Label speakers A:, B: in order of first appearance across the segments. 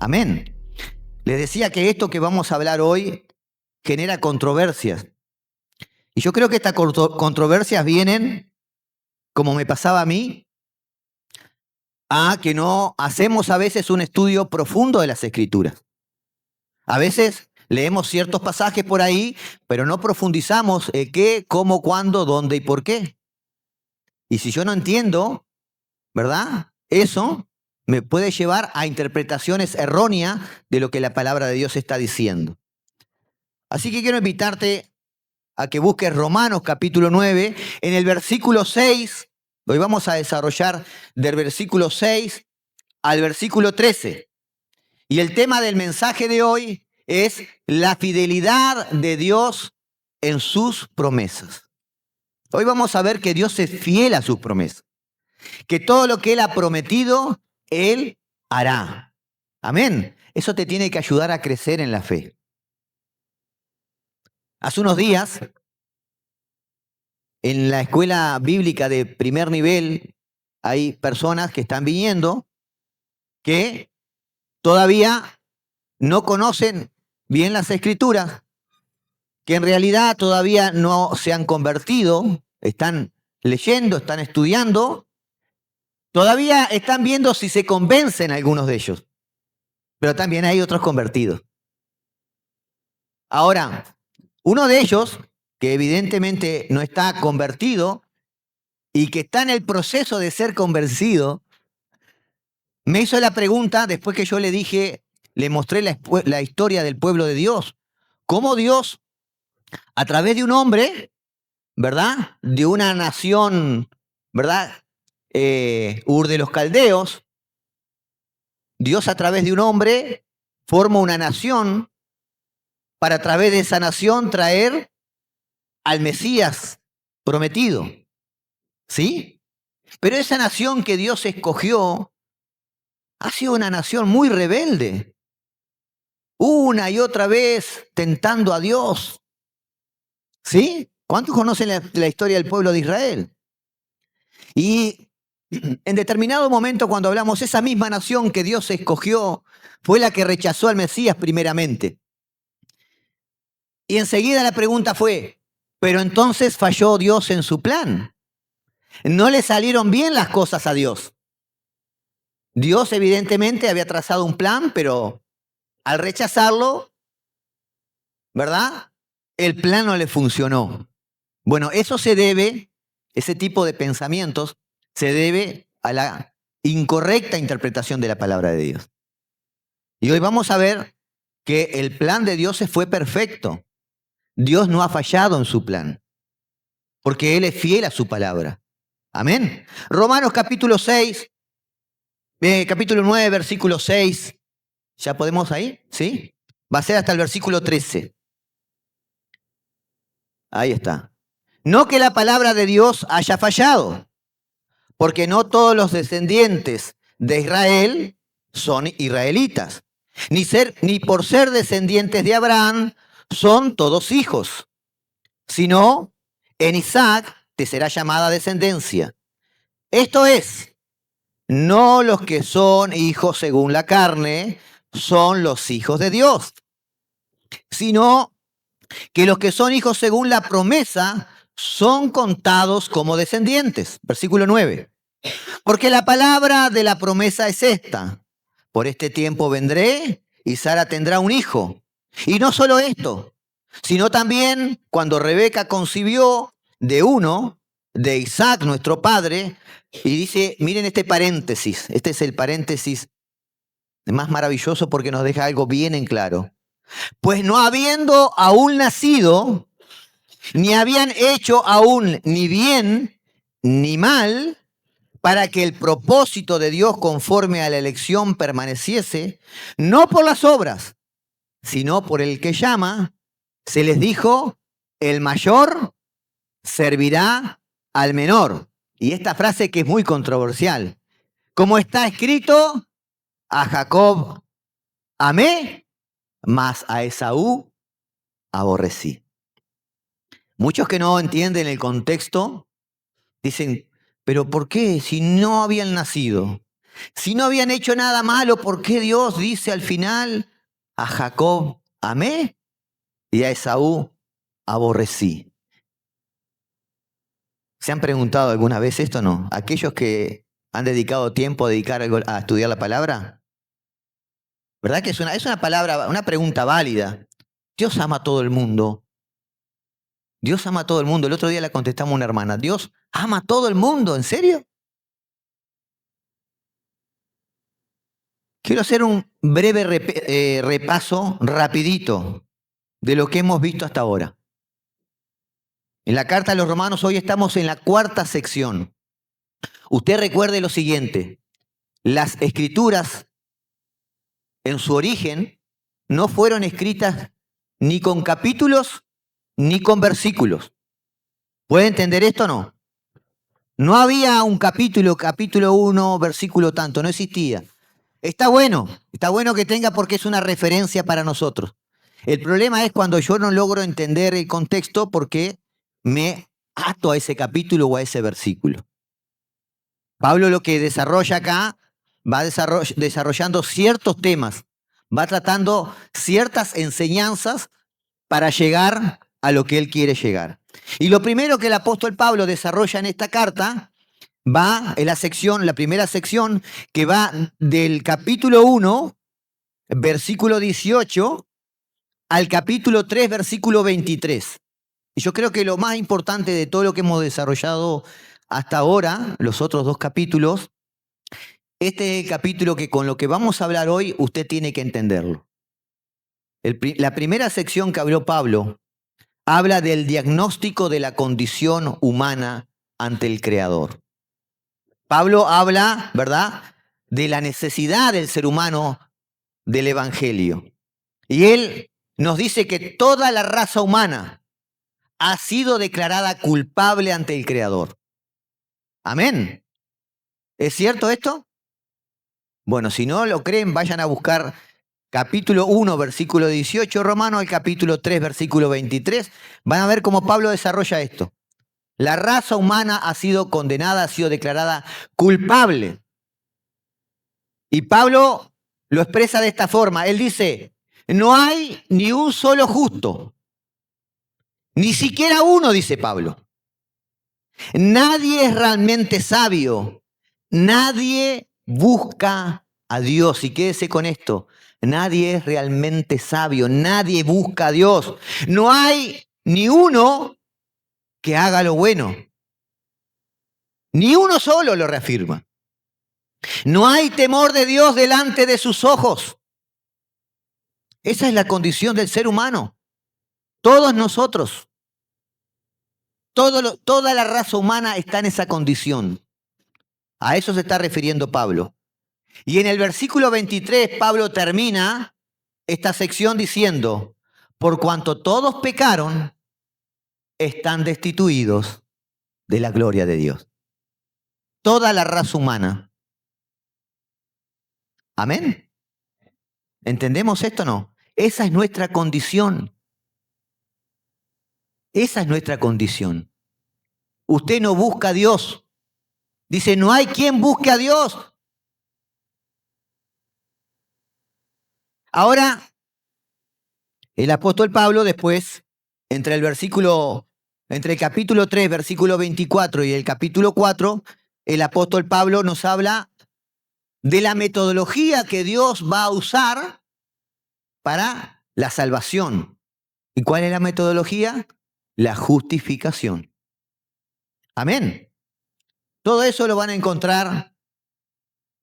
A: Amén. Les decía que esto que vamos a hablar hoy genera controversias. Y yo creo que estas controversias vienen, como me pasaba a mí, a que no hacemos a veces un estudio profundo de las Escrituras. A veces leemos ciertos pasajes por ahí, pero no profundizamos en qué, cómo, cuándo, dónde y por qué. Y si yo no entiendo, ¿verdad? Eso me puede llevar a interpretaciones erróneas de lo que la palabra de Dios está diciendo. Así que quiero invitarte a que busques Romanos capítulo 9, en el versículo 6, hoy vamos a desarrollar del versículo 6 al versículo 13. Y el tema del mensaje de hoy es la fidelidad de Dios en sus promesas. Hoy vamos a ver que Dios es fiel a sus promesas, que todo lo que Él ha prometido, Él hará. Amén. Eso te tiene que ayudar a crecer en la fe. Hace unos días, en la escuela bíblica de primer nivel, hay personas que están viniendo que todavía no conocen bien las Escrituras, que en realidad todavía no se han convertido, están leyendo, están estudiando, todavía están viendo si se convencen algunos de ellos, pero también hay otros convertidos. Ahora, uno de ellos, que evidentemente no está convertido y que está en el proceso de ser convencido, me hizo la pregunta después que yo le dije, le mostré la historia del pueblo de Dios, cómo Dios, a través de un hombre, ¿verdad? De una nación, ¿verdad? Ur de los Caldeos, Dios a través de un hombre forma una nación para a través de esa nación traer al Mesías prometido, ¿sí? Pero esa nación que Dios escogió ha sido una nación muy rebelde, una y otra vez tentando a Dios, ¿sí? ¿Cuántos conocen la historia del pueblo de Israel? Y en determinado momento, cuando hablamos, esa misma nación que Dios escogió fue la que rechazó al Mesías primeramente. Y enseguida la pregunta fue, ¿pero entonces falló Dios en su plan? ¿No le salieron bien las cosas a Dios? Dios evidentemente había trazado un plan, pero al rechazarlo, ¿verdad? El plan no le funcionó. Bueno, eso se debe, ese tipo de pensamientos, se debe a la incorrecta interpretación de la palabra de Dios. Y hoy vamos a ver que el plan de Dios fue perfecto. Dios no ha fallado en su plan, porque Él es fiel a su palabra. Amén. Romanos capítulo 6, capítulo 9, versículo 6. ¿Ya podemos ahí? ¿Sí? Va a ser hasta el versículo 13. Ahí está. No que la palabra de Dios haya fallado, porque no todos los descendientes de Israel son israelitas, ni por ser descendientes de Abraham son todos hijos, sino en Isaac te será llamada descendencia. Esto es, no los que son hijos según la carne son los hijos de Dios, sino que los que son hijos según la promesa son contados como descendientes. Versículo 9. Porque la palabra de la promesa es esta: por este tiempo vendré y Sara tendrá un hijo. Y no solo esto, sino también cuando Rebeca concibió de uno, de Isaac, nuestro padre, y dice, miren este paréntesis, este es el paréntesis más maravilloso porque nos deja algo bien en claro. Pues no habiendo aún nacido, ni habían hecho aún ni bien ni mal, para que el propósito de Dios conforme a la elección permaneciese, no por las obras, sino por el que llama, se les dijo, el mayor servirá al menor. Y esta frase que es muy controversial. Como está escrito, a Jacob amé, mas a Esaú aborrecí. Muchos que no entienden el contexto dicen, pero ¿por qué si no habían nacido? Si no habían hecho nada malo, ¿por qué Dios dice al final, a Jacob amé y a Esaú aborrecí? ¿Se han preguntado alguna vez esto o no? Aquellos que han dedicado tiempo a estudiar la palabra, ¿verdad que es una palabra, una pregunta válida? Dios ama a todo el mundo. Dios ama a todo el mundo. El otro día le contestamos a una hermana, Dios ama a todo el mundo, ¿en serio? Quiero hacer un breve repaso rapidito de lo que hemos visto hasta ahora. En la carta a los Romanos hoy estamos en la 4ª sección. Usted recuerde lo siguiente, las escrituras en su origen no fueron escritas ni con capítulos ni con versículos. ¿Puede entender esto o no? No había un capítulo 1, versículo tanto, no existía. Está bueno que tenga porque es una referencia para nosotros. El problema es cuando yo no logro entender el contexto porque me ato a ese capítulo o a ese versículo. Pablo lo que desarrolla acá, va desarrollando ciertos temas, va tratando ciertas enseñanzas para llegar a lo que él quiere llegar. Y lo primero que el apóstol Pablo desarrolla en esta carta va en la primera sección, que va del capítulo 1, versículo 18, al capítulo 3, versículo 23. Y yo creo que lo más importante de todo lo que hemos desarrollado hasta ahora, los otros 2 capítulos, este es el capítulo que con lo que vamos a hablar hoy, usted tiene que entenderlo. La primera sección que habló Pablo habla del diagnóstico de la condición humana ante el Creador. Pablo habla, ¿verdad?, de la necesidad del ser humano del Evangelio. Y él nos dice que toda la raza humana ha sido declarada culpable ante el Creador. Amén. ¿Es cierto esto? Bueno, si no lo creen, vayan a buscar capítulo 1, versículo 18, Romanos, el capítulo 3, versículo 23. Van a ver cómo Pablo desarrolla esto. La raza humana ha sido condenada, ha sido declarada culpable. Y Pablo lo expresa de esta forma. Él dice, no hay ni un solo justo. Ni siquiera uno, dice Pablo. Nadie es realmente sabio. Nadie busca a Dios. Y quédese con esto. Nadie es realmente sabio. Nadie busca a Dios. No hay ni uno que haga lo bueno. Ni uno solo lo reafirma. No hay temor de Dios delante de sus ojos. Esa es la condición del ser humano. Todos nosotros, toda la raza humana está en esa condición. A eso se está refiriendo Pablo. Y en el versículo 23, Pablo termina esta sección diciendo, por cuanto todos pecaron, están destituidos de la gloria de Dios. Toda la raza humana. ¿Amén? ¿Entendemos esto o no? Esa es nuestra condición. Esa es nuestra condición. Usted no busca a Dios. Dice, no hay quien busque a Dios. Ahora, el apóstol Pablo después, entre el capítulo 3, versículo 24 y el capítulo 4, el apóstol Pablo nos habla de la metodología que Dios va a usar para la salvación. ¿Y cuál es la metodología? La justificación. Amén. Todo eso lo van a encontrar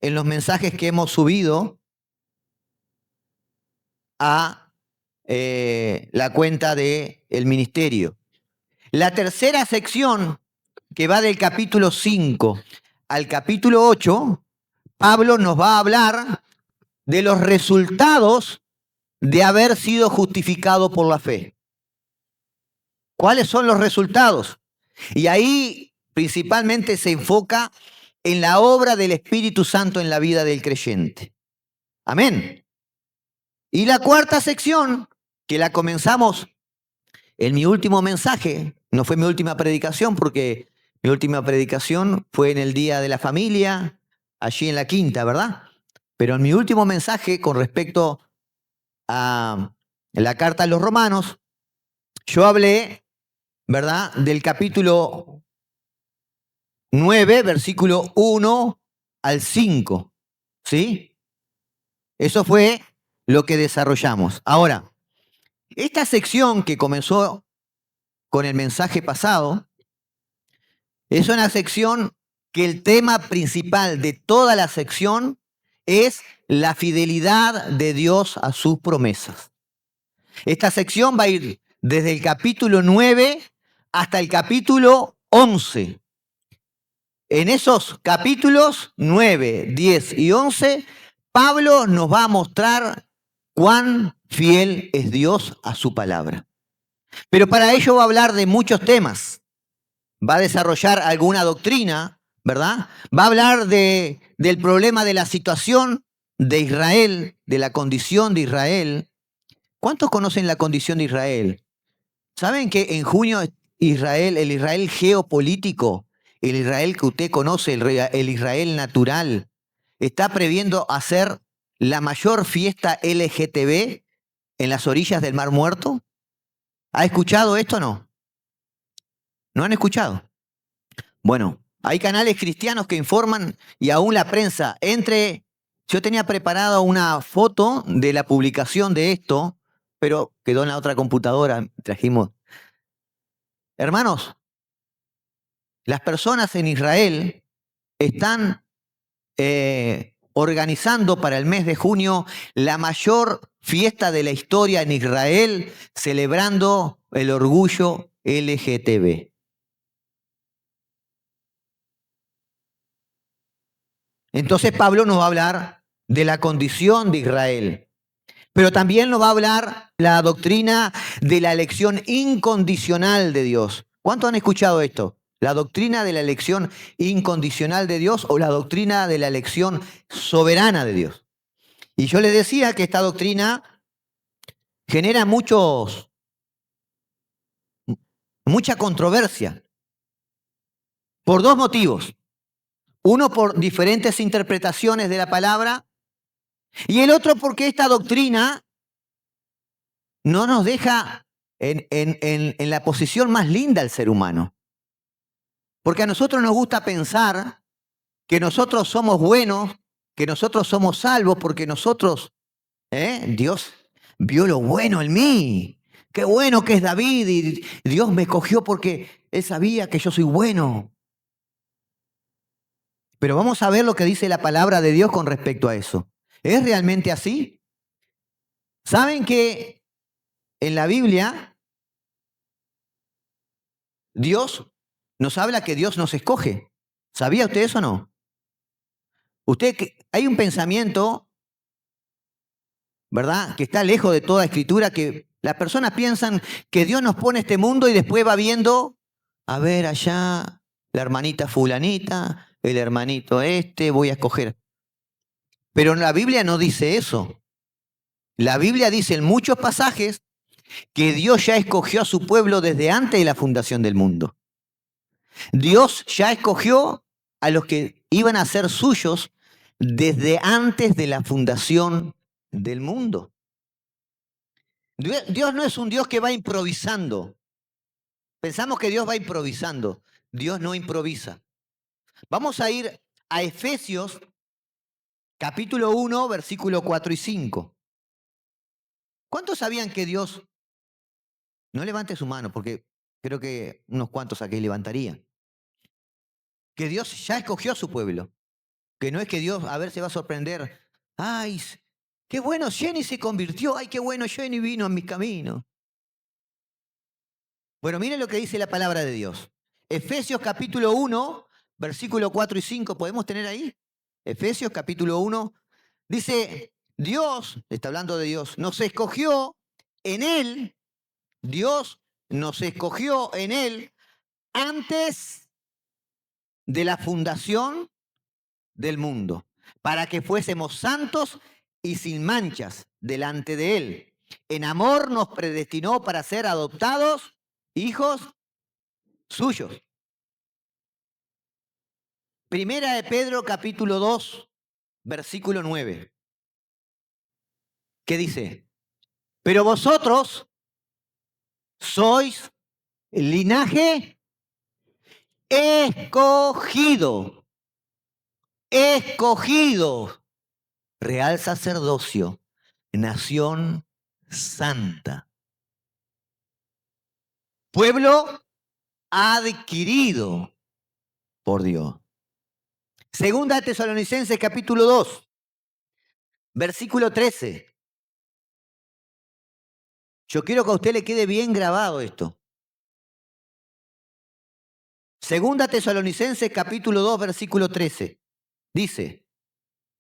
A: en los mensajes que hemos subido a la cuenta del ministerio. La tercera sección, que va del capítulo 5 al capítulo 8, Pablo nos va a hablar de los resultados de haber sido justificado por la fe. ¿Cuáles son los resultados? Y ahí principalmente se enfoca en la obra del Espíritu Santo en la vida del creyente. Amén. Y la cuarta sección, que la comenzamos en mi último mensaje, no fue mi última predicación porque mi última predicación fue en el Día de la Familia, allí en la quinta, ¿verdad? Pero en mi último mensaje con respecto a la carta a los romanos, yo hablé, ¿verdad?, del capítulo 9, versículo 1 al 5, ¿sí? Eso fue lo que desarrollamos. Ahora, esta sección que comenzó con el mensaje pasado es una sección que el tema principal de toda la sección es la fidelidad de Dios a sus promesas. Esta sección va a ir desde el capítulo 9 hasta el capítulo 11. En esos capítulos 9, 10 y 11, Pablo nos va a mostrar cuán fiel es Dios a su palabra. Pero para ello va a hablar de muchos temas. Va a desarrollar alguna doctrina, ¿verdad? Va a hablar del problema de la situación de Israel, de la condición de Israel. ¿Cuántos conocen la condición de Israel? ¿Saben que en junio Israel, el Israel geopolítico, el Israel que usted conoce, el Israel natural, está previendo hacer la mayor fiesta LGTB en las orillas del Mar Muerto? ¿Ha escuchado esto o no? ¿No han escuchado? Bueno, hay canales cristianos que informan y aún la prensa. Yo tenía preparado una foto de la publicación de esto, pero quedó en la otra computadora, trajimos. Hermanos, las personas en Israel están organizando para el mes de junio la mayor fiesta de la historia en Israel, celebrando el orgullo LGTB. Entonces Pablo nos va a hablar de la condición de Israel, pero también nos va a hablar la doctrina de la elección incondicional de Dios. ¿Cuántos han escuchado esto? ¿La doctrina de la elección incondicional de Dios o la doctrina de la elección soberana de Dios? Y yo les decía que esta doctrina genera mucha controversia por dos motivos. Uno, por diferentes interpretaciones de la palabra, y el otro porque esta doctrina no nos deja en la posición más linda al ser humano. Porque a nosotros nos gusta pensar que nosotros somos buenos, que nosotros somos salvos, porque Dios vio lo bueno en mí. Qué bueno que es David y Dios me escogió porque Él sabía que yo soy bueno. Pero vamos a ver lo que dice la palabra de Dios con respecto a eso. ¿Es realmente así? ¿Saben que en la Biblia Dios nos habla que Dios nos escoge? ¿Sabía usted eso o no? Hay un pensamiento, ¿verdad?, que está lejos de toda escritura, que las personas piensan que Dios nos pone este mundo y después va viendo, a ver allá, la hermanita fulanita, el hermanito voy a escoger. Pero la Biblia no dice eso. La Biblia dice en muchos pasajes que Dios ya escogió a su pueblo desde antes de la fundación del mundo. Dios ya escogió a los que iban a ser suyos desde antes de la fundación del mundo. Dios no es un Dios que va improvisando. Pensamos que Dios va improvisando. Dios no improvisa. Vamos a ir a Efesios capítulo 1, versículo 4 y 5. ¿Cuántos sabían que Dios... No levante su mano porque creo que unos cuantos aquí levantarían. Que Dios ya escogió a su pueblo. Que no es que Dios, a ver, se va a sorprender. Ay, qué bueno, Jenny se convirtió. Ay, qué bueno, Jenny vino a mi camino. Bueno, miren lo que dice la palabra de Dios. Efesios capítulo 1, versículo 4 y 5. ¿Podemos tener ahí? Efesios capítulo 1. Dice, Dios, está hablando de Dios, nos escogió en Él. Dios nos escogió en Él antes de la fundación del mundo, para que fuésemos santos y sin manchas delante de Él. En amor nos predestinó para ser adoptados hijos suyos. Primera de Pedro, capítulo 2, versículo 9. ¿Qué dice? Pero vosotros sois linaje escogido, escogido, real sacerdocio, nación santa, pueblo adquirido por Dios. Segunda Tesalonicenses capítulo 2, versículo 13. Yo quiero que a usted le quede bien grabado esto. Segunda Tesalonicenses capítulo 2, versículo 13. Dice,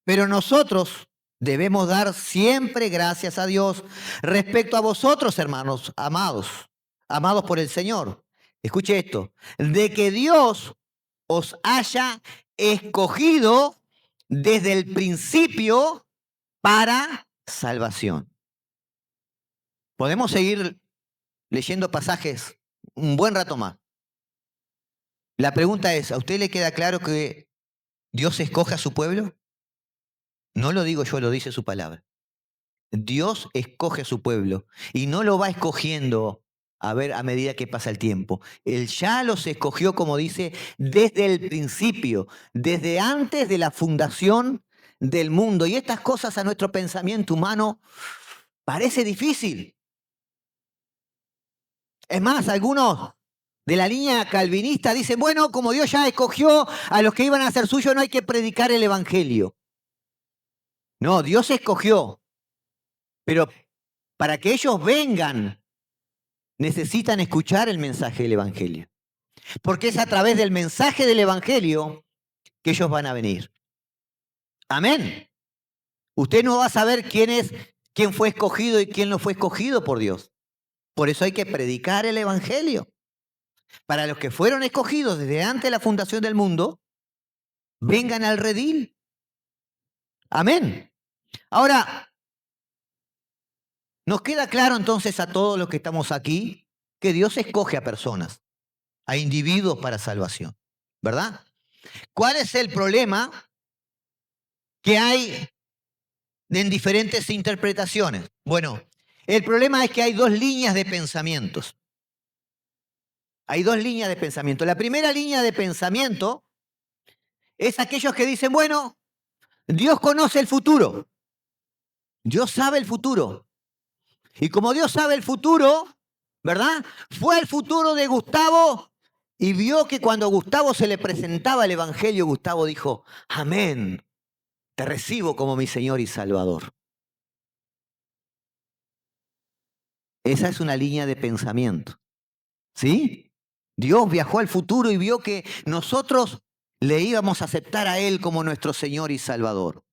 A: pero nosotros debemos dar siempre gracias a Dios respecto a vosotros, hermanos, amados por el Señor. Escuche esto, de que Dios os haya escogido desde el principio para salvación. Podemos seguir leyendo pasajes un buen rato más. La pregunta es, ¿a usted le queda claro que Dios escoge a su pueblo? No lo digo yo, lo dice su palabra. Dios escoge a su pueblo y no lo va escogiendo a ver a medida que pasa el tiempo. Él ya los escogió, como dice, desde el principio, desde antes de la fundación del mundo. Y estas cosas a nuestro pensamiento humano parece difícil. Es más, algunos de la línea calvinista dicen, bueno, como Dios ya escogió a los que iban a ser suyos, no hay que predicar el evangelio. No, Dios escogió, pero para que ellos vengan, necesitan escuchar el mensaje del evangelio. Porque es a través del mensaje del evangelio que ellos van a venir. Amén. Usted no va a saber quién fue escogido y quién no fue escogido por Dios. Por eso hay que predicar el evangelio. Para los que fueron escogidos desde antes de la fundación del mundo, vengan al redil. Amén. Ahora, nos queda claro entonces a todos los que estamos aquí que Dios escoge a personas, a individuos para salvación, ¿verdad? ¿Cuál es el problema que hay en diferentes interpretaciones? Bueno, el problema es que hay dos líneas de pensamientos. Hay dos líneas de pensamiento. La primera línea de pensamiento es aquellos que dicen, bueno, Dios conoce el futuro. Dios sabe el futuro. Y como Dios sabe el futuro, ¿verdad? Fue el futuro de Gustavo y vio que cuando a Gustavo se le presentaba el evangelio, Gustavo dijo, amén, te recibo como mi Señor y Salvador. Esa es una línea de pensamiento. ¿Sí? Dios viajó al futuro y vio que nosotros le íbamos a aceptar a Él como nuestro Señor y Salvador.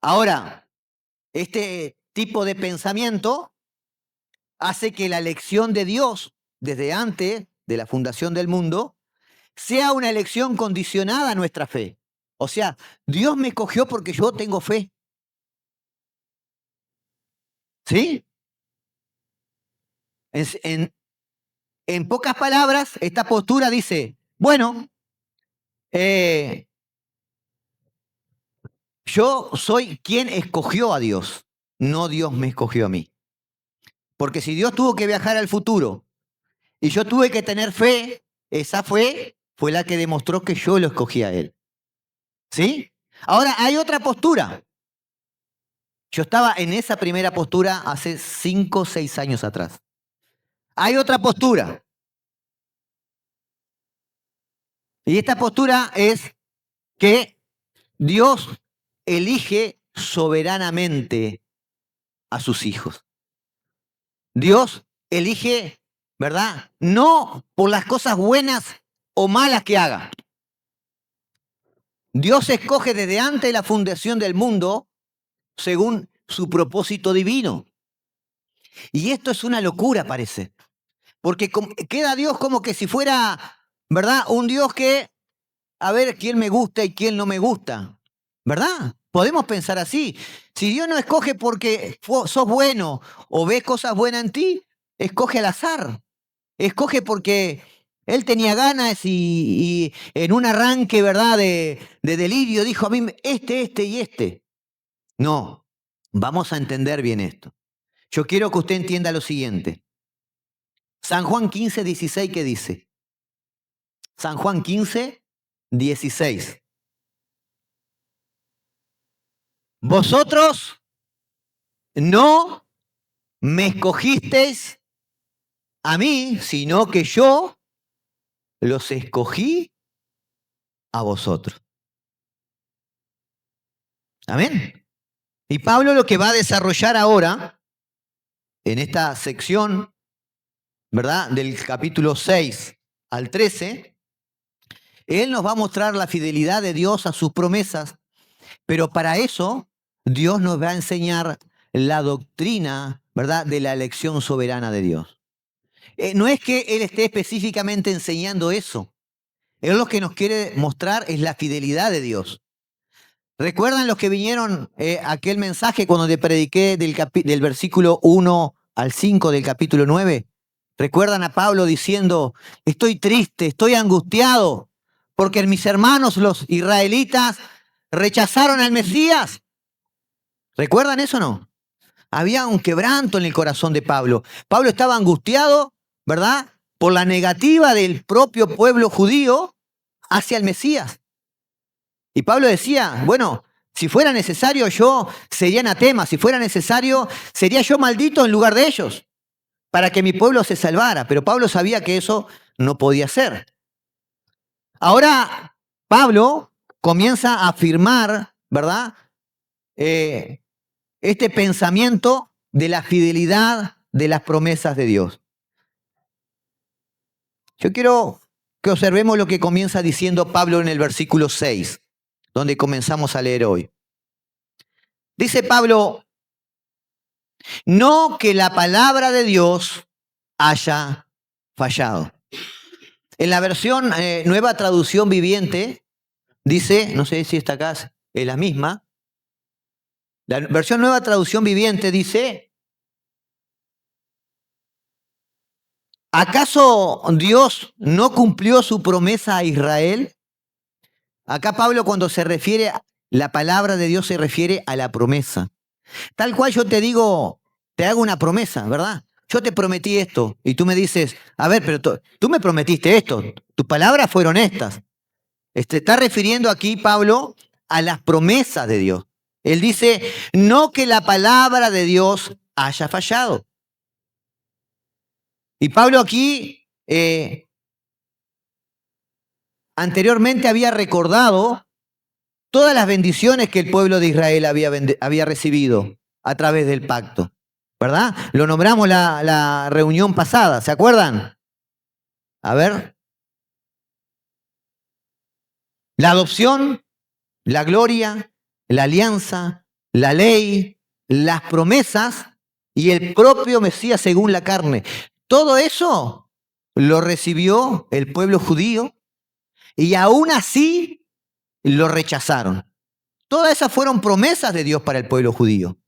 A: Ahora, este tipo de pensamiento hace que la elección de Dios desde antes de la fundación del mundo sea una elección condicionada a nuestra fe. O sea, Dios me escogió porque yo tengo fe. ¿Sí? En pocas palabras, esta postura dice, bueno, yo soy quien escogió a Dios, no Dios me escogió a mí. Porque si Dios tuvo que viajar al futuro y yo tuve que tener fe, esa fe fue la que demostró que yo lo escogí a Él. ¿Sí? Ahora, hay otra postura. Yo estaba en esa primera postura hace 5 o 6 años atrás. Hay otra postura. Y esta postura es que Dios elige soberanamente a sus hijos. Dios elige, ¿verdad? No por las cosas buenas o malas que haga. Dios escoge desde antes de la fundación del mundo según su propósito divino. Y esto es una locura, parece. Porque queda Dios como que si fuera, ¿verdad? Un Dios que, a ver, quién me gusta y quién no me gusta. ¿Verdad? Podemos pensar así. Si Dios no escoge porque sos bueno o ves cosas buenas en ti, escoge al azar. Escoge porque Él tenía ganas y en un arranque, ¿verdad?, de delirio dijo a mí, este y este. No, vamos a entender bien esto. Yo quiero que usted entienda lo siguiente. San Juan 15, 16, ¿qué dice? San Juan 15, 16. Vosotros no me escogisteis a mí, sino que yo los escogí a vosotros. Amén. Y Pablo lo que va a desarrollar ahora, en esta sección, ¿verdad?, del capítulo 6 al 13, él nos va a mostrar la fidelidad de Dios a sus promesas, pero para eso Dios nos va a enseñar la doctrina, ¿verdad?, de la elección soberana de Dios. No es que Él esté específicamente enseñando eso. Él lo que nos quiere mostrar es la fidelidad de Dios. ¿Recuerdan los que vinieron aquel mensaje cuando te prediqué del versículo 1 al 5 del capítulo 9? ¿Recuerdan a Pablo diciendo, estoy triste, estoy angustiado, porque mis hermanos los israelitas rechazaron al Mesías? ¿Recuerdan eso o no? Había un quebranto en el corazón de Pablo. Pablo estaba angustiado, ¿verdad?, por la negativa del propio pueblo judío hacia el Mesías. Y Pablo decía, bueno, si fuera necesario yo sería anatema, si fuera necesario sería yo maldito en lugar de ellos, para que mi pueblo se salvara. Pero Pablo sabía que eso no podía ser. Ahora Pablo comienza a afirmar, ¿verdad?, este pensamiento de la fidelidad de las promesas de Dios. Yo quiero que observemos lo que comienza diciendo Pablo en el versículo 6, donde comenzamos a leer hoy. Dice Pablo, no que la palabra de Dios haya fallado. En la versión Nueva Traducción Viviente, dice, no sé si está acá, es la misma. La versión Nueva Traducción Viviente dice, ¿acaso Dios no cumplió su promesa a Israel? Acá Pablo cuando se refiere a la palabra de Dios se refiere a la promesa. Tal cual yo te digo, te hago una promesa, ¿verdad? Yo te prometí esto y tú me dices, a ver, pero tú me prometiste esto, tus palabras fueron estas. Está refiriendo aquí Pablo a las promesas de Dios. Él dice, no que la palabra de Dios haya fallado. Y Pablo aquí anteriormente había recordado todas las bendiciones que el pueblo de Israel había recibido a través del pacto, ¿verdad? Lo nombramos la reunión pasada, ¿se acuerdan? A ver. La adopción, la gloria, la alianza, la ley, las promesas y el propio Mesías según la carne. Todo eso lo recibió el pueblo judío y aún así lo rechazaron. Todas esas fueron promesas de Dios para el pueblo judío.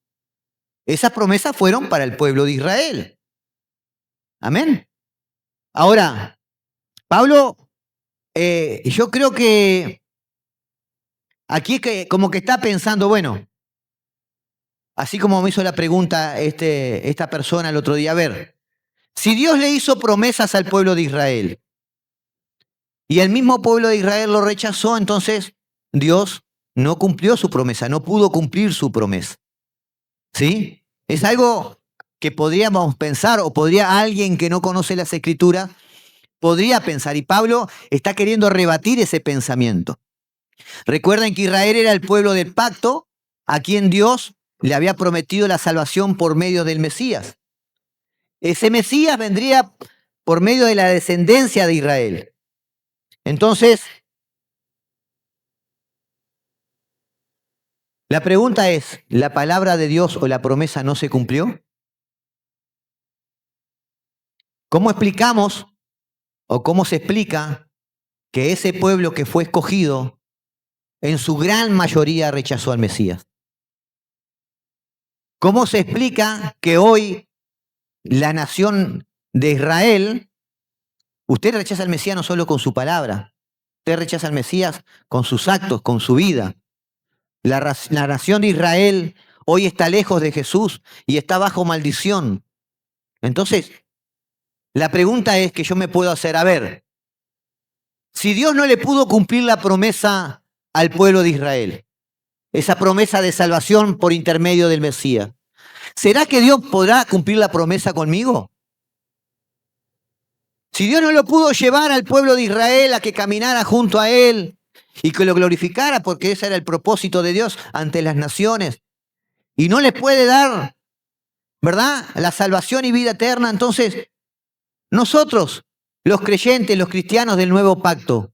A: Esas promesas fueron para el pueblo de Israel. Amén. Ahora, Pablo, yo creo que aquí es que como que está pensando, bueno, así como me hizo la pregunta esta persona el otro día, a ver, si Dios le hizo promesas al pueblo de Israel y el mismo pueblo de Israel lo rechazó, entonces Dios no cumplió su promesa, no pudo cumplir su promesa. ¿Sí? Es algo que podríamos pensar o podría alguien que no conoce las Escrituras, podría pensar. Y Pablo está queriendo rebatir ese pensamiento. Recuerden que Israel era el pueblo del pacto a quien Dios le había prometido la salvación por medio del Mesías. Ese Mesías vendría por medio de la descendencia de Israel. Entonces, la pregunta es, ¿la palabra de Dios o la promesa no se cumplió? ¿Cómo explicamos o cómo se explica que ese pueblo que fue escogido en su gran mayoría rechazó al Mesías? ¿Cómo se explica que hoy la nación de Israel Usted rechaza al Mesías no solo con su palabra, usted rechaza al Mesías con sus actos, con su vida. La nación de Israel hoy está lejos de Jesús y está bajo maldición. Entonces, la pregunta es que yo me puedo hacer, a ver, si Dios no le pudo cumplir la promesa al pueblo de Israel, esa promesa de salvación por intermedio del Mesías, ¿será que Dios podrá cumplir la promesa conmigo? Si Dios no lo pudo llevar al pueblo de Israel a que caminara junto a Él y que lo glorificara, porque ese era el propósito de Dios ante las naciones, y no les puede dar, ¿verdad?, la salvación y vida eterna, entonces nosotros, los creyentes, los cristianos del nuevo pacto,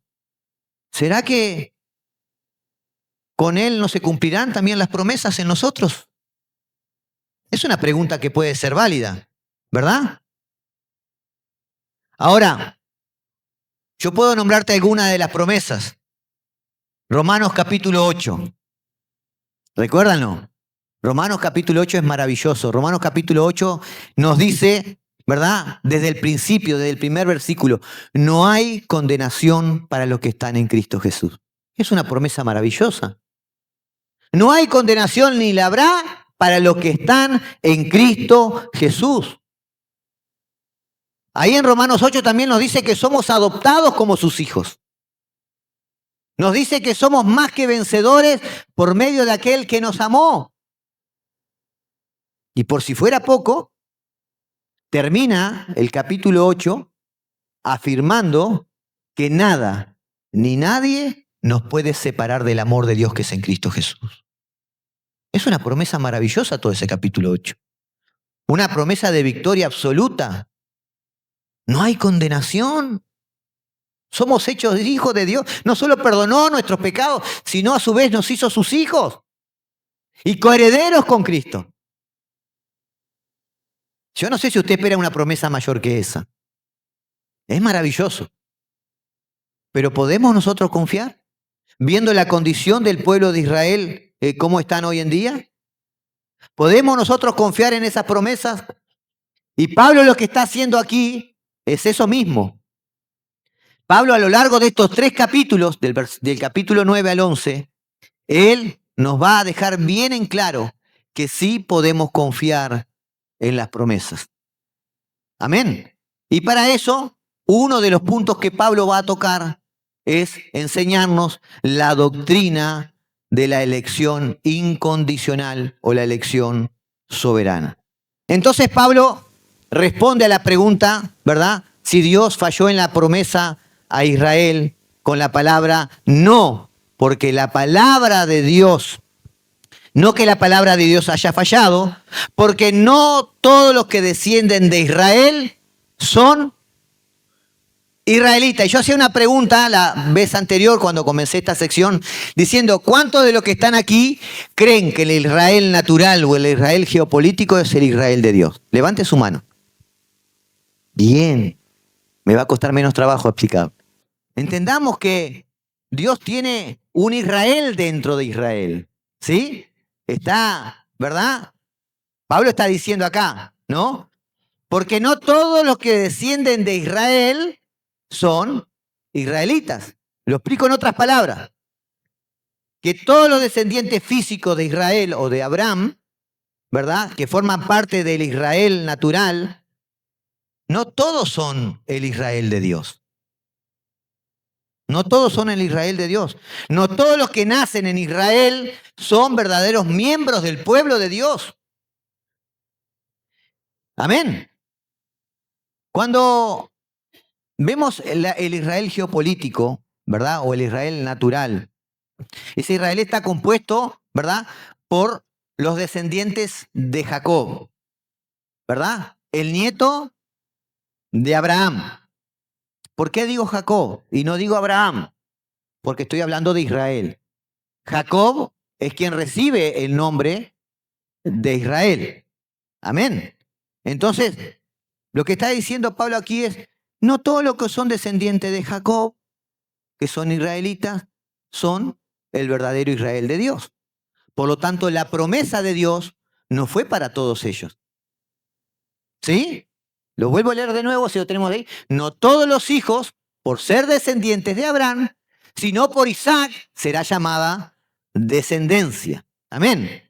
A: ¿será que con Él no se cumplirán también las promesas en nosotros? Es una pregunta que puede ser válida, ¿verdad? Ahora, yo puedo nombrarte alguna de las promesas. Romanos capítulo 8. Recuérdanlo. Romanos capítulo 8 es maravilloso. Romanos capítulo 8 nos dice, ¿verdad? Desde el principio, desde el primer versículo, no hay condenación para los que están en Cristo Jesús. Es una promesa maravillosa. No hay condenación ni la habrá para los que están en Cristo Jesús. Ahí en Romanos 8 también nos dice que somos adoptados como sus hijos. Nos dice que somos más que vencedores por medio de aquel que nos amó. Y por si fuera poco, termina el capítulo 8 afirmando que nada ni nadie nos puede separar del amor de Dios que es en Cristo Jesús. Es una promesa maravillosa todo ese capítulo 8. Una promesa de victoria absoluta. No hay condenación. Somos hechos hijos de Dios. No solo perdonó nuestros pecados, sino a su vez nos hizo sus hijos y coherederos con Cristo. Yo no sé si usted espera una promesa mayor que esa. Es maravilloso. Pero ¿podemos nosotros confiar? Viendo la condición del pueblo de Israel, cómo están hoy en día. ¿Podemos nosotros confiar en esas promesas? Y Pablo lo que está haciendo aquí es eso mismo. Pablo a lo largo de estos 3 capítulos, del capítulo 9 al 11, él nos va a dejar bien en claro que sí podemos confiar en las promesas. Amén. Y para eso, uno de los puntos que Pablo va a tocar es enseñarnos la doctrina de la elección incondicional o la elección soberana. Entonces Pablo responde a la pregunta, ¿verdad? Si Dios falló en la promesa a Israel con la palabra no, porque la palabra de Dios, no que la palabra de Dios haya fallado, porque no todos los que descienden de Israel son israelitas. Y yo hacía una pregunta la vez anterior cuando comencé esta sección diciendo, ¿cuántos de los que están aquí creen que el Israel natural o el Israel geopolítico es el Israel de Dios? Levante su mano. Bien, me va a costar menos trabajo explicar. Entendamos que Dios tiene un Israel dentro de Israel, ¿sí? Está, ¿verdad? Pablo está diciendo acá, ¿no? Porque no todos los que descienden de Israel son israelitas. Lo explico en otras palabras. Que todos los descendientes físicos de Israel o de Abraham, ¿verdad? Que forman parte del Israel natural, no todos son el Israel de Dios. No todos son el Israel de Dios. No todos los que nacen en Israel son verdaderos miembros del pueblo de Dios. Amén. Cuando vemos el Israel geopolítico, ¿verdad? O el Israel natural. Ese Israel está compuesto, ¿verdad? Por los descendientes de Jacob, ¿verdad? El nieto de Abraham. ¿Por qué digo Jacob y no digo Abraham? Porque estoy hablando de Israel. Jacob es quien recibe el nombre de Israel. Amén. Entonces, lo que está diciendo Pablo aquí es, no todos los que son descendientes de Jacob, que son israelitas, son el verdadero Israel de Dios. Por lo tanto, la promesa de Dios no fue para todos ellos. ¿Sí? Lo vuelvo a leer de nuevo, si lo tenemos ahí. No todos los hijos, por ser descendientes de Abraham, sino por Isaac, será llamada descendencia. Amén.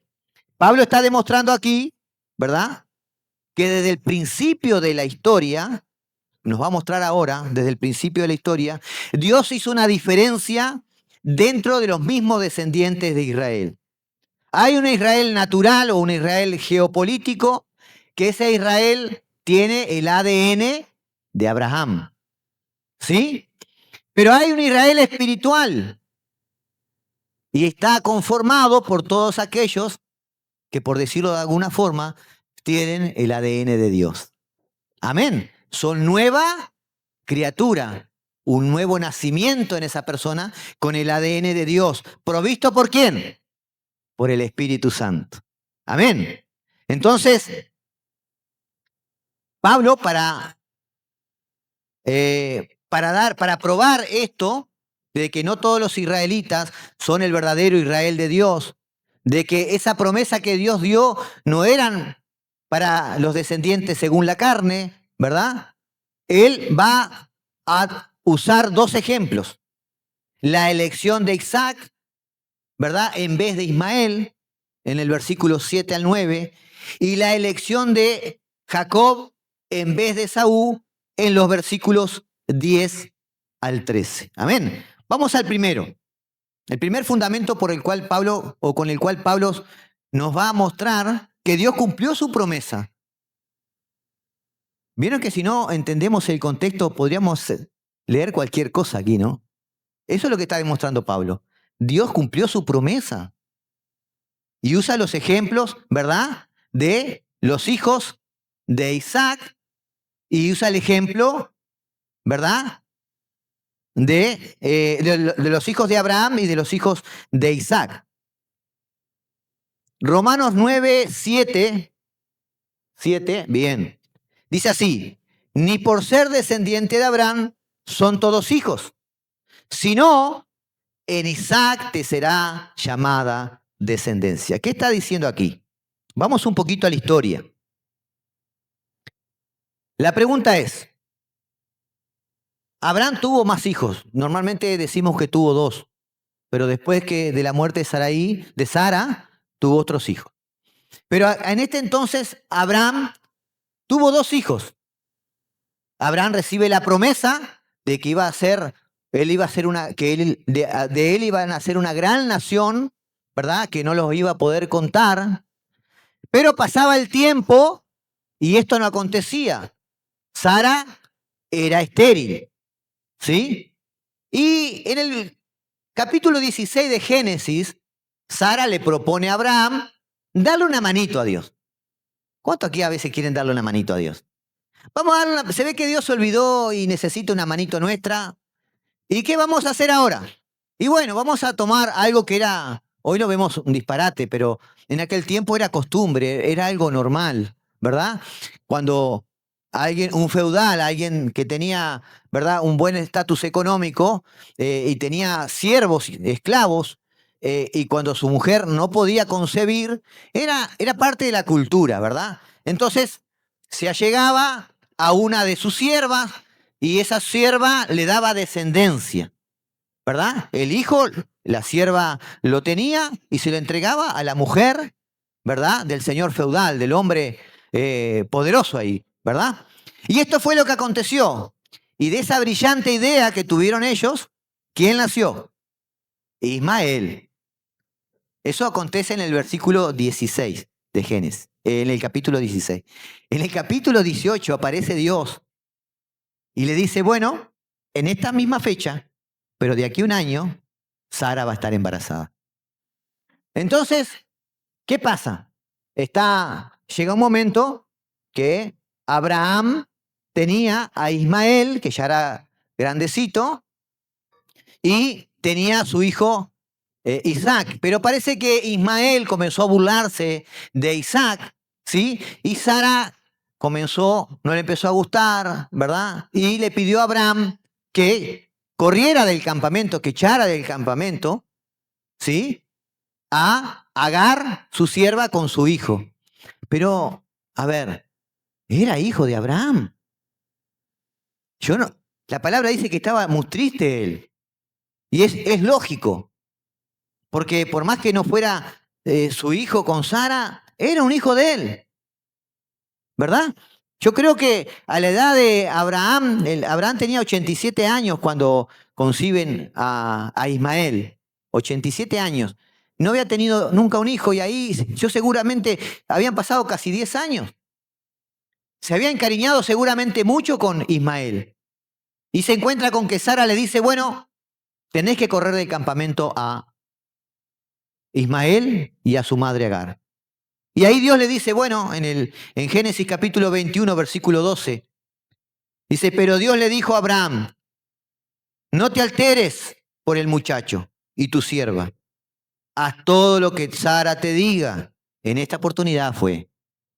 A: Pablo está demostrando aquí, ¿verdad?, que desde el principio de la historia, nos va a mostrar ahora, desde el principio de la historia, Dios hizo una diferencia dentro de los mismos descendientes de Israel. Hay un Israel natural o un Israel geopolítico, que ese Israel tiene el ADN de Abraham. ¿Sí? Pero hay un Israel espiritual y está conformado por todos aquellos que, por decirlo de alguna forma, tienen el ADN de Dios. Amén. Son nueva criatura, un nuevo nacimiento en esa persona con el ADN de Dios. ¿Provisto por quién? Por el Espíritu Santo. Amén. Entonces, Pablo, para probar esto, de que no todos los israelitas son el verdadero Israel de Dios, de que esa promesa que Dios dio no eran para los descendientes según la carne, ¿verdad? Él va a usar dos ejemplos. La elección de Isaac, ¿verdad?, en vez de Ismael, en el versículo 7 al 9, y la elección de Jacob en vez de Esaú, en los versículos 10 al 13. Amén. Vamos al primero. El primer fundamento por el cual Pablo, o con el cual Pablo nos va a mostrar que Dios cumplió su promesa. Vieron que si no entendemos el contexto, podríamos leer cualquier cosa aquí, ¿no? Eso es lo que está demostrando Pablo. Dios cumplió su promesa. Y usa los ejemplos, ¿verdad?, de los hijos de Isaac, y usa el ejemplo, ¿verdad?, de los hijos de Abraham y de los hijos de Isaac. Romanos 9, 7, bien. Dice así: ni por ser descendiente de Abraham son todos hijos, sino en Isaac te será llamada descendencia. ¿Qué está diciendo aquí? Vamos un poquito a la historia. La pregunta es, Abraham tuvo más hijos. Normalmente decimos que tuvo dos, pero después que de la muerte de Sara, tuvo otros hijos. Pero en este entonces Abraham tuvo dos hijos. Abraham recibe la promesa de que de él iba a nacer una gran nación, ¿verdad?, que no los iba a poder contar. Pero pasaba el tiempo y esto no acontecía. Sara era estéril, ¿sí? Y en el capítulo 16 de Génesis, Sara le propone a Abraham darle una manito a Dios. ¿Cuántos aquí a veces quieren darle una manito a Dios? Vamos a darle se ve que Dios se olvidó y necesita una manito nuestra. ¿Y qué vamos a hacer ahora? Y bueno, vamos a tomar algo que hoy lo vemos un disparate, pero en aquel tiempo era costumbre, era algo normal, ¿verdad? Cuando un feudal, alguien que tenía, ¿verdad?, un buen estatus económico, y tenía siervos, esclavos, y cuando su mujer no podía concebir, era parte de la cultura, ¿verdad? Entonces se allegaba a una de sus siervas y esa sierva le daba descendencia, ¿verdad? El hijo, la sierva lo tenía y se lo entregaba a la mujer, ¿verdad?, del señor feudal, del hombre poderoso ahí, ¿verdad? Y esto fue lo que aconteció. Y de esa brillante idea que tuvieron ellos, ¿quién nació? Ismael. Eso acontece en el versículo 16 de Génesis, en el capítulo 16. En el capítulo 18 aparece Dios y le dice, bueno, en esta misma fecha, pero de aquí a un año, Sara va a estar embarazada. Entonces, ¿qué pasa? Llega un momento que Abraham tenía a Ismael, que ya era grandecito, y tenía a su hijo Isaac. Pero parece que Ismael comenzó a burlarse de Isaac, ¿sí? Y Sara no le empezó a gustar, ¿verdad? Y le pidió a Abraham que corriera del campamento, que echara del campamento, ¿sí?, a Agar, su sierva, con su hijo. Pero, a ver, era hijo de Abraham. Yo no, la palabra dice que estaba muy triste él. Y es lógico, porque por más que no fuera su hijo con Sara, era un hijo de él, ¿verdad? Yo creo que a la edad de Abraham, Abraham tenía 87 años cuando conciben a Ismael, 87 años. No había tenido nunca un hijo y ahí yo seguramente habían pasado casi 10 años. Se había encariñado seguramente mucho con Ismael. Y se encuentra con que Sara le dice, bueno, tenés que correr del campamento a Ismael y a su madre Agar. Y ahí Dios le dice, bueno, en Génesis capítulo 21, versículo 12, dice, pero Dios le dijo a Abraham, no te alteres por el muchacho y tu sierva. Haz todo lo que Sara te diga. En esta oportunidad fue.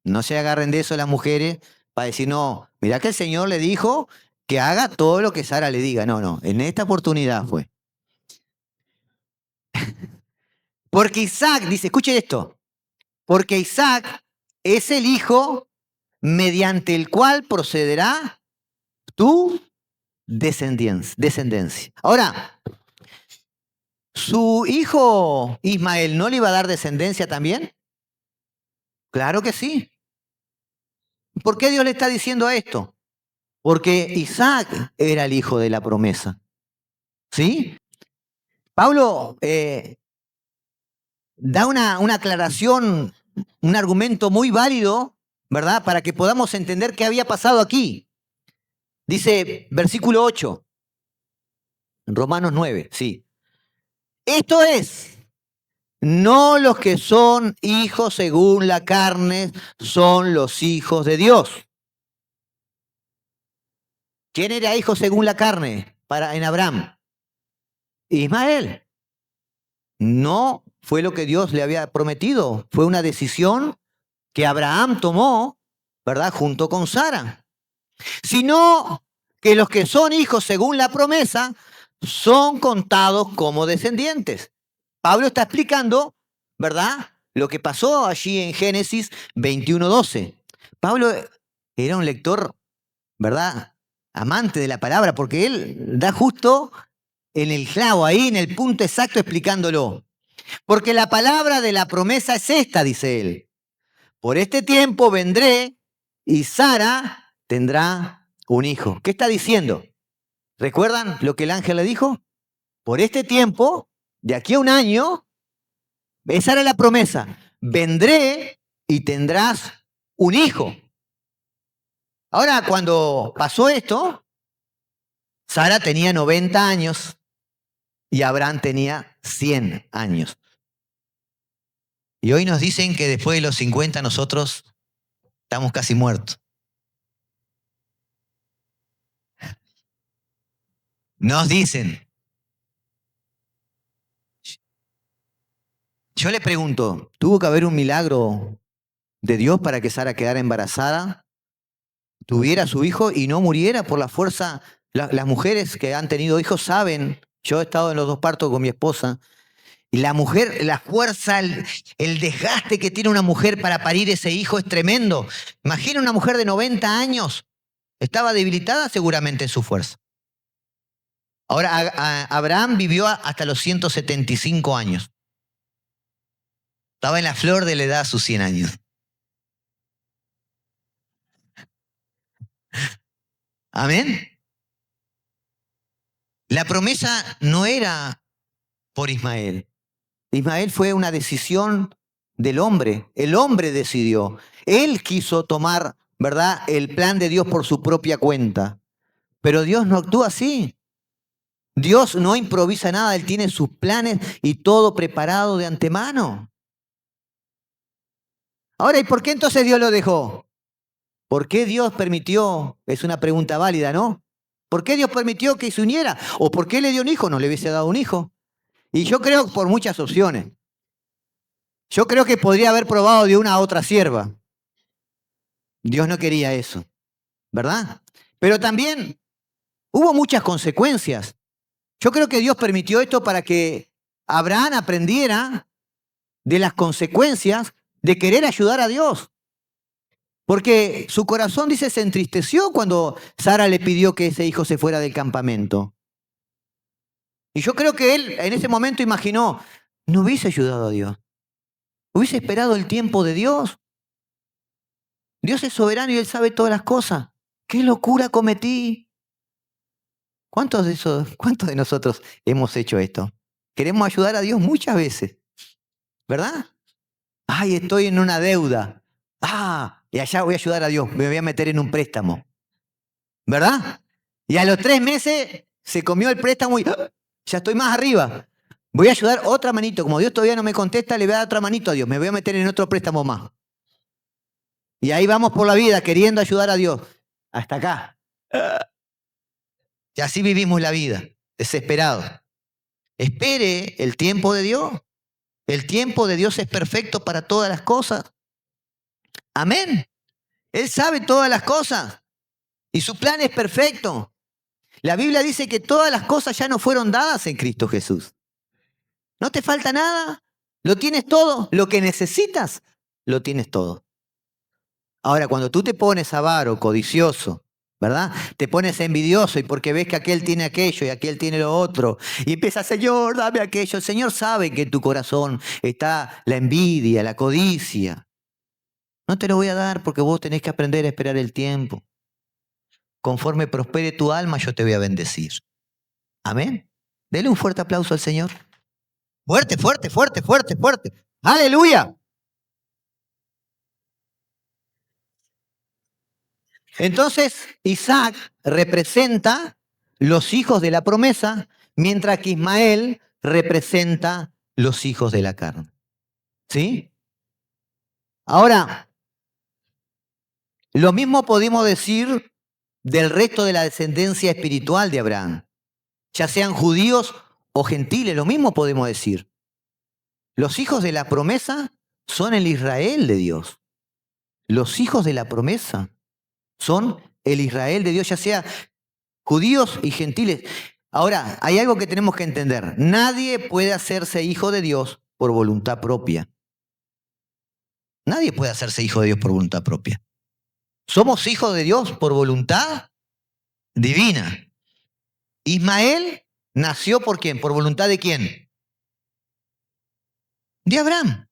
A: No se agarren de eso las mujeres para decir, no, mirá que el Señor le dijo que haga todo lo que Sara le diga. No, no, en esta oportunidad fue. Porque Isaac, dice, escuche esto, porque Isaac es el hijo mediante el cual procederá tu descendencia. Ahora, ¿su hijo Ismael no le iba a dar descendencia también? Claro que sí. ¿Por qué Dios le está diciendo esto? Porque Isaac era el hijo de la promesa. ¿Sí? Pablo da una aclaración, un argumento muy válido, ¿verdad? Para que podamos entender qué había pasado aquí. Dice, versículo 8, Romanos 9, sí. Esto es, no los que son hijos según la carne son los hijos de Dios. ¿Quién era hijo según la carne en Abraham? Ismael. No fue lo que Dios le había prometido, fue una decisión que Abraham tomó, ¿verdad? Junto con Sara. Sino que los que son hijos según la promesa son contados como descendientes. Pablo está explicando, ¿verdad? Lo que pasó allí en Génesis 21:12. Pablo era un lector, ¿verdad? Amante de la palabra, porque él da justo en el clavo, ahí en el punto exacto explicándolo. Porque la palabra de la promesa es esta, dice él. Por este tiempo vendré y Sara tendrá un hijo. ¿Qué está diciendo? ¿Recuerdan lo que el ángel le dijo? Por este tiempo, de aquí a un año, esa era la promesa. Vendré y tendrás un hijo. Ahora, cuando pasó esto, Sara tenía 90 años y Abraham tenía 100 años. Y hoy nos dicen que después de los 50 nosotros estamos casi muertos. Nos dicen. Yo le pregunto, ¿tuvo que haber un milagro de Dios para que Sara quedara embarazada, tuviera su hijo y no muriera por la fuerza? Las mujeres que han tenido hijos saben, yo he estado en los dos partos con mi esposa, y la mujer, la fuerza, el desgaste que tiene una mujer para parir ese hijo es tremendo. Imagina una mujer de 90 años, estaba debilitada seguramente en su fuerza. Ahora, Abraham vivió hasta los 175 años. Estaba en la flor de la edad a sus 100 años. Amén. La promesa no era por Ismael. Ismael fue una decisión del hombre. El hombre decidió. Él quiso tomar, ¿verdad?, el plan de Dios por su propia cuenta. Pero Dios no actúa así. Dios no improvisa nada. Él tiene sus planes y todo preparado de antemano. Ahora, ¿y por qué entonces Dios lo dejó? ¿Por qué Dios permitió? Es una pregunta válida, ¿no? ¿Por qué Dios permitió que se uniera? ¿O por qué le dio un hijo? No le hubiese dado un hijo. Y yo creo por muchas opciones. Yo creo que podría haber probado de una a otra sierva. Dios no quería eso, ¿verdad? Pero también hubo muchas consecuencias. Yo creo que Dios permitió esto para que Abraham aprendiera de las consecuencias de querer ayudar a Dios. Porque su corazón, dice, se entristeció cuando Sara le pidió que ese hijo se fuera del campamento. Y yo creo que él en ese momento imaginó, no hubiese ayudado a Dios. Hubiese esperado el tiempo de Dios. Dios es soberano y Él sabe todas las cosas. ¡Qué locura cometí! ¿Cuántos de nosotros hemos hecho esto? Queremos ayudar a Dios muchas veces, ¿verdad? Ay, estoy en una deuda. Y allá voy a ayudar a Dios, me voy a meter en un préstamo, ¿verdad? Y a los 3 meses se comió el préstamo y ya estoy más arriba. Voy a ayudar otra manito. Como Dios todavía no me contesta, le voy a dar otra manito a Dios. Me voy a meter en otro préstamo más. Y ahí vamos por la vida queriendo ayudar a Dios. Hasta acá. Y así vivimos la vida, desesperados. Espere el tiempo de Dios. El tiempo de Dios es perfecto para todas las cosas. Amén. Él sabe todas las cosas. Y su plan es perfecto. La Biblia dice que todas las cosas ya nos fueron dadas en Cristo Jesús. No te falta nada. Lo tienes todo. Lo que necesitas, lo tienes todo. Ahora, cuando tú te pones avaro, codicioso, ¿verdad? Te pones envidioso y porque ves que aquel tiene aquello y aquel tiene lo otro. Y empiezas, Señor, dame aquello. El Señor sabe que en tu corazón está la envidia, la codicia. No te lo voy a dar porque vos tenés que aprender a esperar el tiempo. Conforme prospere tu alma, yo te voy a bendecir. Amén. Dele un fuerte aplauso al Señor. Fuerte, fuerte, fuerte, fuerte, fuerte. ¡Aleluya! Entonces, Isaac representa los hijos de la promesa, mientras que Ismael representa los hijos de la carne. ¿Sí? Ahora, lo mismo podemos decir del resto de la descendencia espiritual de Abraham, ya sean judíos o gentiles, lo mismo podemos decir. Los hijos de la promesa son el Israel de Dios. Los hijos de la promesa son el Israel de Dios, ya sea judíos y gentiles. Ahora, hay algo que tenemos que entender. Nadie puede hacerse hijo de Dios por voluntad propia. Nadie puede hacerse hijo de Dios por voluntad propia. Somos hijos de Dios por voluntad divina. Ismael nació ¿por quién? ¿Por voluntad de quién? De Abraham.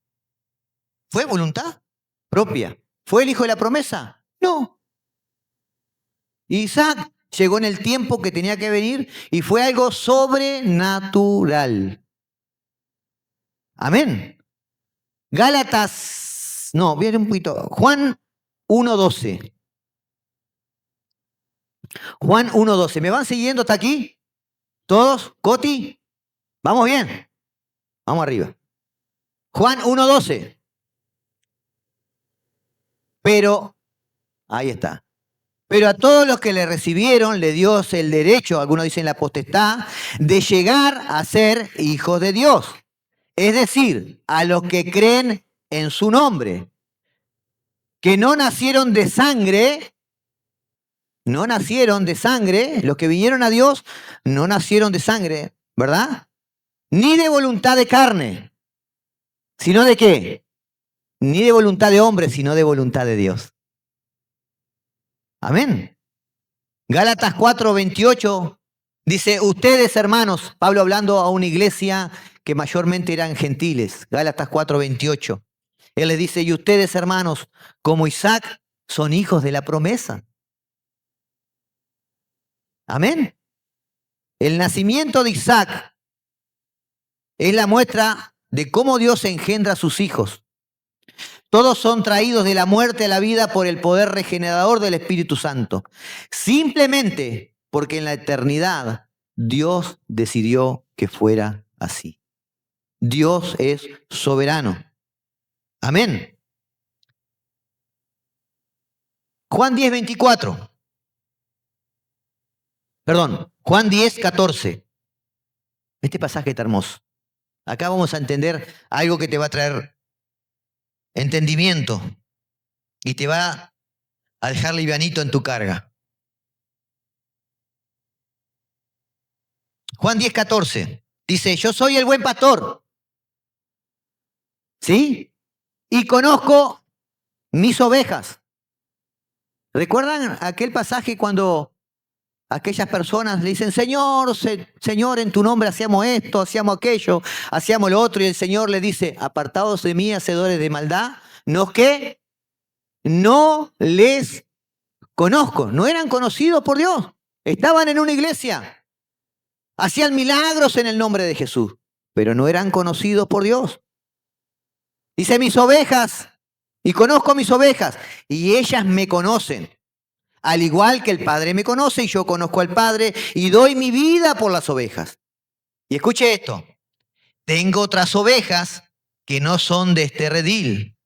A: ¿Fue voluntad propia? ¿Fue el hijo de la promesa? No. Isaac llegó en el tiempo que tenía que venir y fue algo sobrenatural. Amén. Gálatas, no, viene un poquito. Juan 1:12. Juan 1:12. ¿Me van siguiendo hasta aquí? ¿Todos? ¿Coti? ¿Vamos bien? Vamos arriba. Juan 1:12. Pero, ahí está. Pero a todos los que le recibieron le dio el derecho, algunos dicen la potestad, de llegar a ser hijos de Dios. Es decir, a los que creen en su nombre, que no nacieron de sangre, los que vinieron a Dios no nacieron de sangre, ¿verdad? Ni de voluntad de carne, sino de qué? Ni de voluntad de hombre, sino de voluntad de Dios. Amén. Gálatas 4:28 dice, ustedes hermanos, Pablo hablando a una iglesia que mayormente eran gentiles, Gálatas 4:28. Él les dice, y ustedes hermanos, como Isaac, son hijos de la promesa. Amén. El nacimiento de Isaac es la muestra de cómo Dios engendra a sus hijos. Todos son traídos de la muerte a la vida por el poder regenerador del Espíritu Santo. Simplemente porque en la eternidad Dios decidió que fuera así. Dios es soberano. Amén. Juan 10:24. Perdón, Juan 10:14. Este pasaje está hermoso. Acá vamos a entender algo que te va a traer entendimiento y te va a dejar livianito en tu carga. Juan 10:14 dice, yo soy el buen pastor, ¿sí? Y conozco mis ovejas ¿Recuerdan aquel pasaje cuando aquellas personas le dicen, Señor, Señor, en tu nombre hacíamos esto, hacíamos aquello, hacíamos lo otro, y el Señor le dice, apartados de mí, hacedores de maldad, ¿no qué? No les conozco. No eran conocidos por Dios. Estaban en una iglesia, hacían milagros en el nombre de Jesús, pero no eran conocidos por Dios. Dice, mis ovejas, y conozco mis ovejas, y ellas me conocen. Al igual que el Padre me conoce y yo conozco al Padre y doy mi vida por las ovejas. Y escuche esto, tengo otras ovejas que no son de este redil.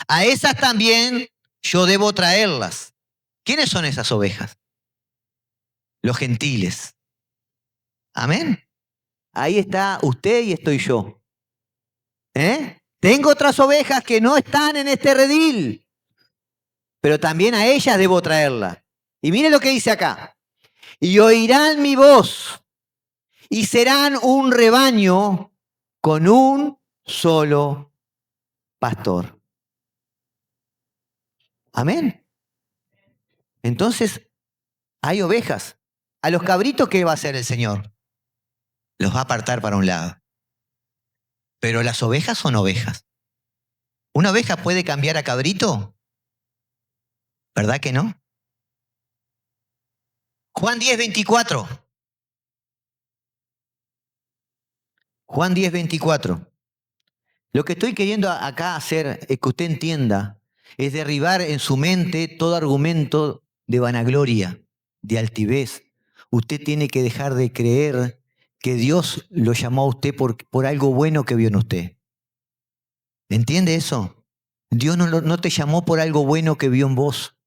A: A esas también yo debo traerlas. ¿Quiénes son esas ovejas? Los gentiles. Amén. Ahí está usted y estoy yo. Tengo otras ovejas que no están en este redil, pero también a ellas debo traerlas. Y mire lo que dice acá. Y oirán mi voz y serán un rebaño con un solo pastor. Amén. Entonces, hay ovejas. A los cabritos, ¿qué va a hacer el Señor? Los va a apartar para un lado. Pero las ovejas son ovejas. ¿Una oveja puede cambiar a cabrito? ¿Verdad que no? Juan 10:24. Juan 10:24. Lo que estoy queriendo acá hacer es que usted entienda, es derribar en su mente todo argumento de vanagloria, de altivez. Usted tiene que dejar de creer que Dios lo llamó a usted por algo bueno que vio en usted. ¿Entiende eso? Dios no te llamó por algo bueno que vio en vos.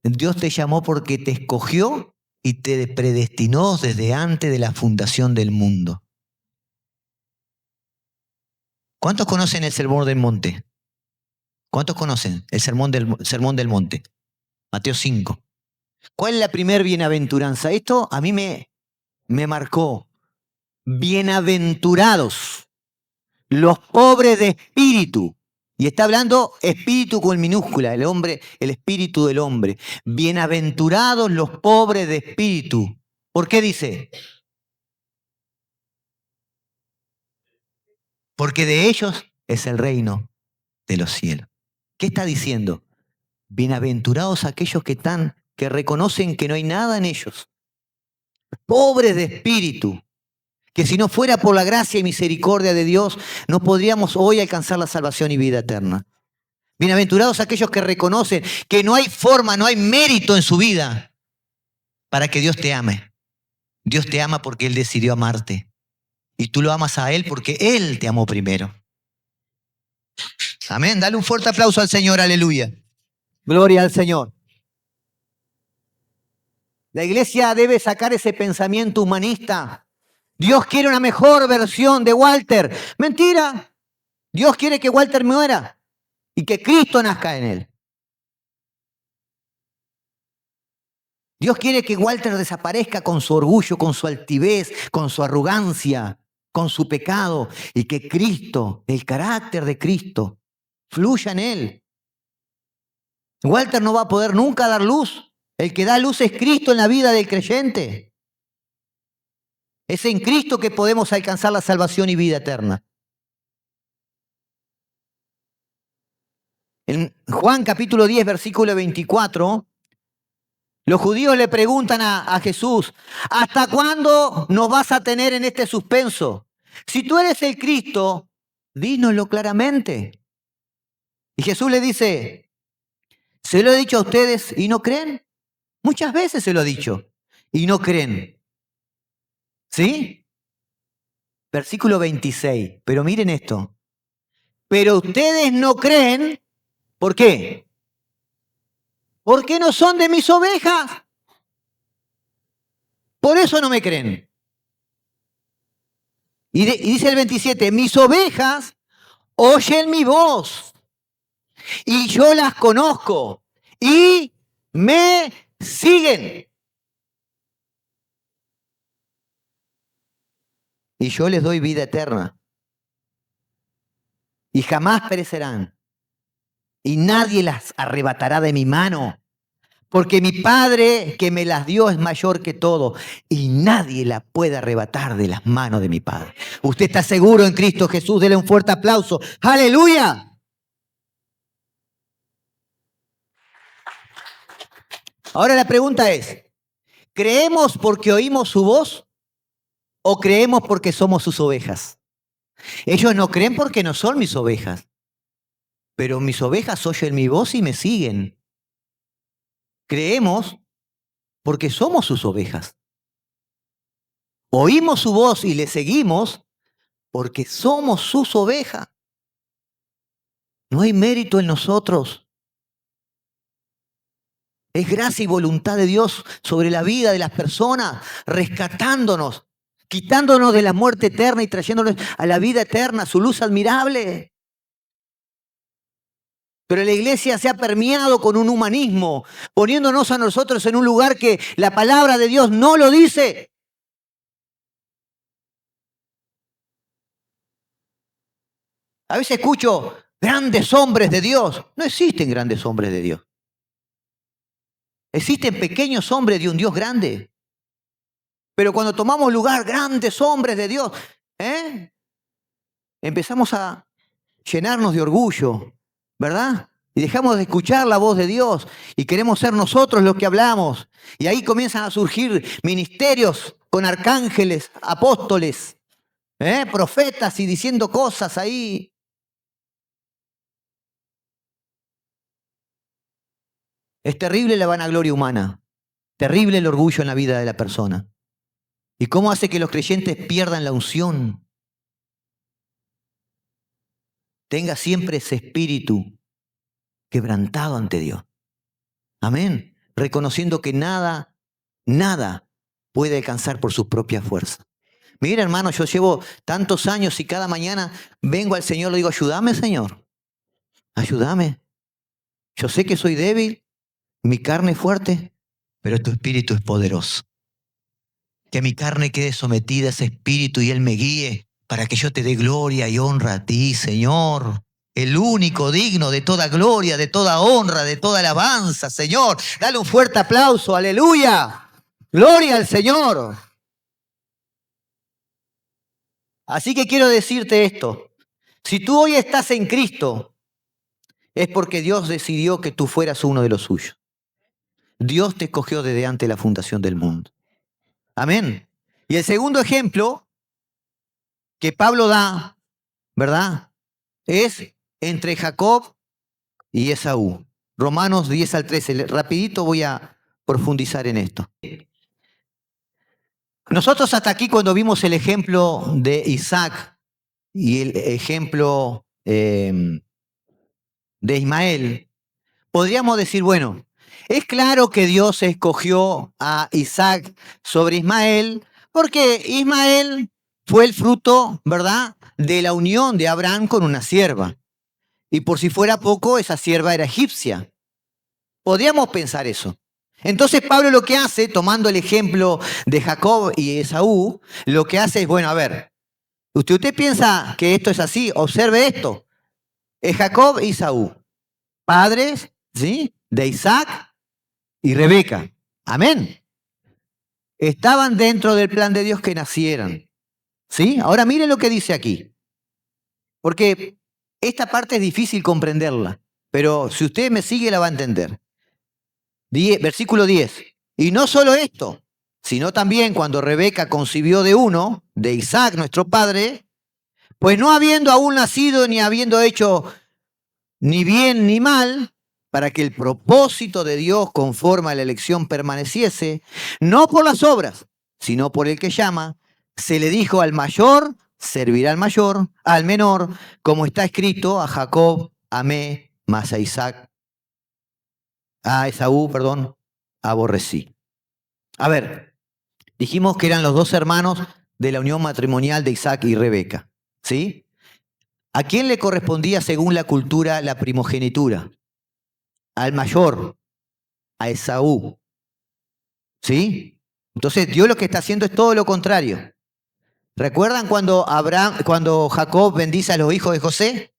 A: Dios te llamó porque te escogió y te predestinó desde antes de la fundación del mundo. ¿Cuántos conocen el Sermón del Monte? ¿Cuántos conocen el Sermón del Monte? Mateo 5. ¿Cuál es la primer bienaventuranza? Esto a mí me marcó. Bienaventurados los pobres de espíritu. Y está hablando espíritu con minúscula, el hombre, el espíritu del hombre. Bienaventurados los pobres de espíritu. ¿Por qué dice? Porque de ellos es el reino de los cielos. ¿Qué está diciendo? Bienaventurados aquellos que reconocen que no hay nada en ellos. Pobres de espíritu. Que si no fuera por la gracia y misericordia de Dios, no podríamos hoy alcanzar la salvación y vida eterna. Bienaventurados aquellos que reconocen que no hay forma, no hay mérito en su vida para que Dios te ame. Dios te ama porque Él decidió amarte. Y tú lo amas a Él porque Él te amó primero. Amén. Dale un fuerte aplauso al Señor. Aleluya. Gloria al Señor. La iglesia debe sacar ese pensamiento humanista. Dios quiere una mejor versión de Walter. Mentira. Dios quiere que Walter muera y que Cristo nazca en él. Dios quiere que Walter desaparezca con su orgullo, con su altivez, con su arrogancia, con su pecado, y que Cristo, el carácter de Cristo, fluya en él. Walter no va a poder nunca dar luz. El que da luz es Cristo en la vida del creyente. Es en Cristo que podemos alcanzar la salvación y vida eterna. En Juan capítulo 10, versículo 24, los judíos le preguntan a Jesús, ¿hasta cuándo nos vas a tener en este suspenso? Si tú eres el Cristo, dínoslo claramente. Y Jesús le dice, ¿se lo he dicho a ustedes y no creen? Muchas veces se lo he dicho y no creen. ¿Sí? Versículo 26, pero miren esto. Pero ustedes no creen, ¿por qué? Porque no son de mis ovejas. Por eso no me creen. Y dice el 27, mis ovejas oyen mi voz y yo las conozco y me siguen. Y yo les doy vida eterna. Y jamás perecerán. Y nadie las arrebatará de mi mano. Porque mi Padre que me las dio es mayor que todo y nadie la puede arrebatar de las manos de mi Padre. ¿Usted está seguro en Cristo Jesús? Dele un fuerte aplauso. ¡Aleluya! Ahora la pregunta es, ¿creemos porque oímos su voz o creemos porque somos sus ovejas? Ellos no creen porque no son mis ovejas, pero mis ovejas oyen mi voz y me siguen. Creemos porque somos sus ovejas. Oímos su voz y le seguimos porque somos sus ovejas. No hay mérito en nosotros. Es gracia y voluntad de Dios sobre la vida de las personas, rescatándonos, quitándonos de la muerte eterna y trayéndonos a la vida eterna, su luz admirable. Pero la iglesia se ha permeado con un humanismo, poniéndonos a nosotros en un lugar que la palabra de Dios no lo dice. A veces escucho grandes hombres de Dios. No existen grandes hombres de Dios. Existen pequeños hombres de un Dios grande. Pero cuando tomamos lugar, grandes hombres de Dios, empezamos a llenarnos de orgullo, ¿verdad? Y dejamos de escuchar la voz de Dios y queremos ser nosotros los que hablamos. Y ahí comienzan a surgir ministerios con arcángeles, apóstoles, profetas y diciendo cosas ahí. Es terrible la vanagloria humana, terrible el orgullo en la vida de la persona. ¿Y cómo hace que los creyentes pierdan la unción? Tenga siempre ese espíritu quebrantado ante Dios. Amén. Reconociendo que nada puede alcanzar por su propia fuerza. Mira, hermano, yo llevo tantos años y cada mañana vengo al Señor y le digo, ayúdame, Señor. Ayúdame. Yo sé que soy débil, mi carne es fuerte, pero tu espíritu es poderoso. Que mi carne quede sometida a ese espíritu y Él me guíe para que yo te dé gloria y honra a ti, Señor. El único digno de toda gloria, de toda honra, de toda alabanza, Señor. Dale un fuerte aplauso, aleluya. Gloria al Señor. Así que quiero decirte esto. Si tú hoy estás en Cristo, es porque Dios decidió que tú fueras uno de los suyos. Dios te escogió desde antes de la fundación del mundo. Amén. Y el segundo ejemplo que Pablo da, ¿verdad? Es entre Jacob y Esaú. Romanos 10 al 13. Rapidito voy a profundizar en esto. Nosotros hasta aquí cuando vimos el ejemplo de Isaac y el ejemplo de Ismael, podríamos decir, bueno, es claro que Dios escogió a Isaac sobre Ismael porque Ismael fue el fruto, ¿verdad?, de la unión de Abraham con una sierva. Y por si fuera poco, esa sierva era egipcia. Podríamos pensar eso. Entonces Pablo lo que hace, tomando el ejemplo de Jacob y Esaú, lo que hace es, bueno, a ver, usted piensa que esto es así, observe esto. Es Jacob y Esaú, padres, ¿sí?, de Isaac y Rebeca. Amén. Estaban dentro del plan de Dios que nacieran. ¿Sí? Ahora miren lo que dice aquí. Porque esta parte es difícil comprenderla, pero si usted me sigue la va a entender. Versículo 10. Y no solo esto, sino también cuando Rebeca concibió de uno, de Isaac, nuestro padre, pues no habiendo aún nacido ni habiendo hecho ni bien ni mal, para que el propósito de Dios conforme a la elección permaneciese, no por las obras, sino por el que llama, se le dijo al mayor, servirá al mayor, al menor, como está escrito, a Jacob amé, mas a Isaac, a Esaú, perdón, aborrecí. A ver, dijimos que eran los dos hermanos de la unión matrimonial de Isaac y Rebeca, ¿sí? ¿A quién le correspondía según la cultura la primogenitura? Al mayor, a Esaú, ¿sí? Entonces Dios lo que está haciendo es todo lo contrario. ¿Recuerdan cuando Jacob bendice a los hijos de José?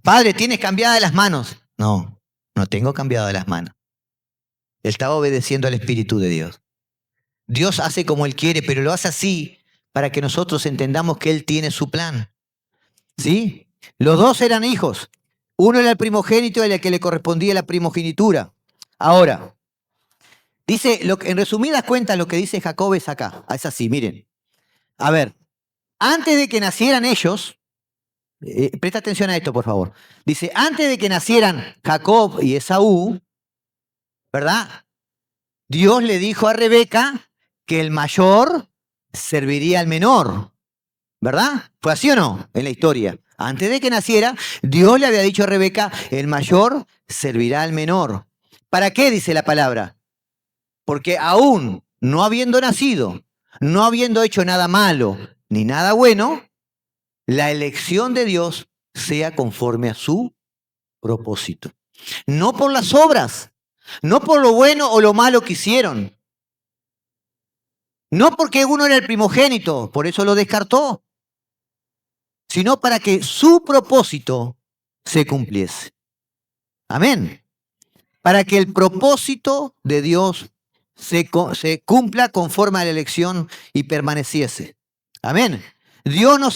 A: Padre, ¿tienes cambiadas las manos? No, no tengo cambiadas las manos. Él estaba obedeciendo al Espíritu de Dios. Dios hace como Él quiere, pero lo hace así para que nosotros entendamos que Él tiene su plan. ¿Sí? Los dos eran hijos. Uno era el primogénito y el que le correspondía la primogenitura. Ahora, dice, en resumidas cuentas, lo que dice Jacob es acá. Es así, miren. A ver, antes de que nacieran ellos, presta atención a esto, por favor. Dice, antes de que nacieran Jacob y Esaú, ¿verdad? Dios le dijo a Rebeca que el mayor serviría al menor, ¿verdad? ¿Fue así o no en la historia? Antes de que naciera, Dios le había dicho a Rebeca, el mayor servirá al menor. ¿Para qué dice la palabra? Porque aún no habiendo nacido, no habiendo hecho nada malo ni nada bueno, la elección de Dios sea conforme a su propósito. No por las obras, no por lo bueno o lo malo que hicieron. No porque uno era el primogénito, por eso lo descartó, sino para que su propósito se cumpliese. Amén. Para que el propósito de Dios se cumpla conforme a la elección y permaneciese. Amén. Dios no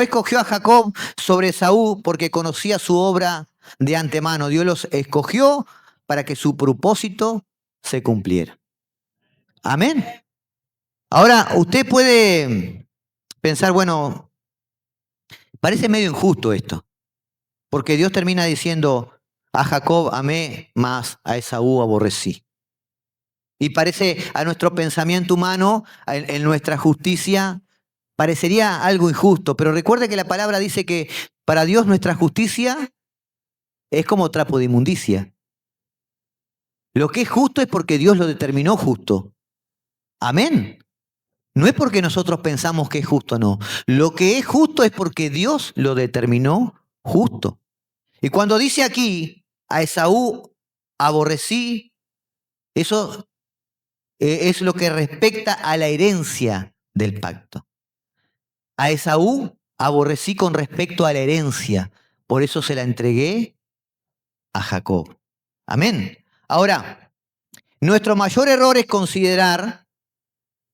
A: escogió a Jacob sobre Esaú porque conocía su obra de antemano. Dios los escogió para que su propósito se cumpliera. Amén. Ahora, usted puede pensar, bueno, parece medio injusto esto, porque Dios termina diciendo, a Jacob amé, mas a Esaú aborrecí. Y parece a nuestro pensamiento humano, en nuestra justicia, parecería algo injusto, pero recuerde que la palabra dice que para Dios nuestra justicia es como trapo de inmundicia. Lo que es justo es porque Dios lo determinó justo. Amén. No es porque nosotros pensamos que es justo, no. Lo que es justo es porque Dios lo determinó justo. Y cuando dice aquí, a Esaú aborrecí, eso es lo que respecta a la herencia del pacto. A Esaú aborrecí con respecto a la herencia, por eso se la entregué a Jacob. Amén. Ahora, nuestro mayor error es considerar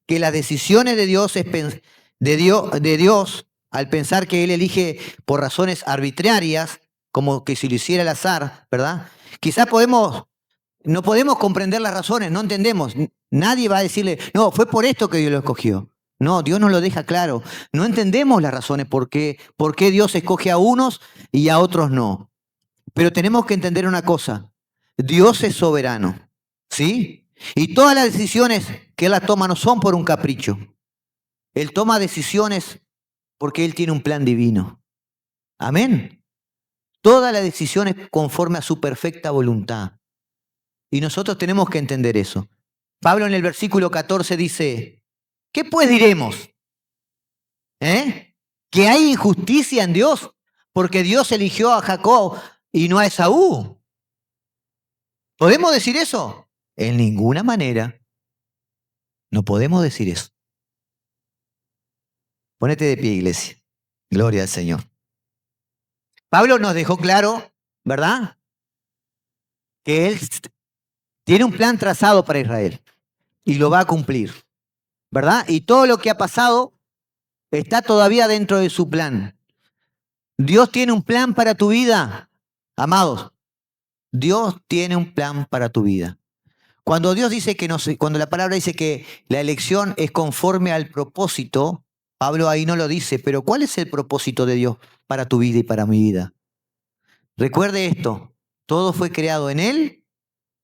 A: que las decisiones de Dios, de Dios, al pensar que Él elige por razones arbitrarias, como que si lo hiciera al azar, ¿verdad? Quizás no podemos comprender las razones, no entendemos. Nadie va a decirle, no, fue por esto que Dios lo escogió. No, Dios nos lo deja claro. No entendemos las razones por qué Dios escoge a unos y a otros no. Pero tenemos que entender una cosa. Dios es soberano, ¿sí? Y todas las decisiones que Él las toma no son por un capricho. Él toma decisiones porque Él tiene un plan divino. Amén. Todas las decisiones conforme a su perfecta voluntad. Y nosotros tenemos que entender eso. Pablo en el versículo 14 dice, ¿qué pues diremos? ¿Que hay injusticia en Dios? Porque Dios eligió a Jacob y no a Esaú. ¿Podemos decir eso? En ninguna manera. No podemos decir eso. Ponete de pie, iglesia. Gloria al Señor. Pablo nos dejó claro, ¿verdad? Que Él tiene un plan trazado para Israel y lo va a cumplir, ¿verdad? Y todo lo que ha pasado está todavía dentro de su plan. Dios tiene un plan para tu vida, amados. Dios tiene un plan para tu vida. Cuando Dios dice que cuando la palabra dice que la elección es conforme al propósito, Pablo ahí no lo dice, pero ¿cuál es el propósito de Dios para tu vida y para mi vida? Recuerde esto, todo fue creado en Él,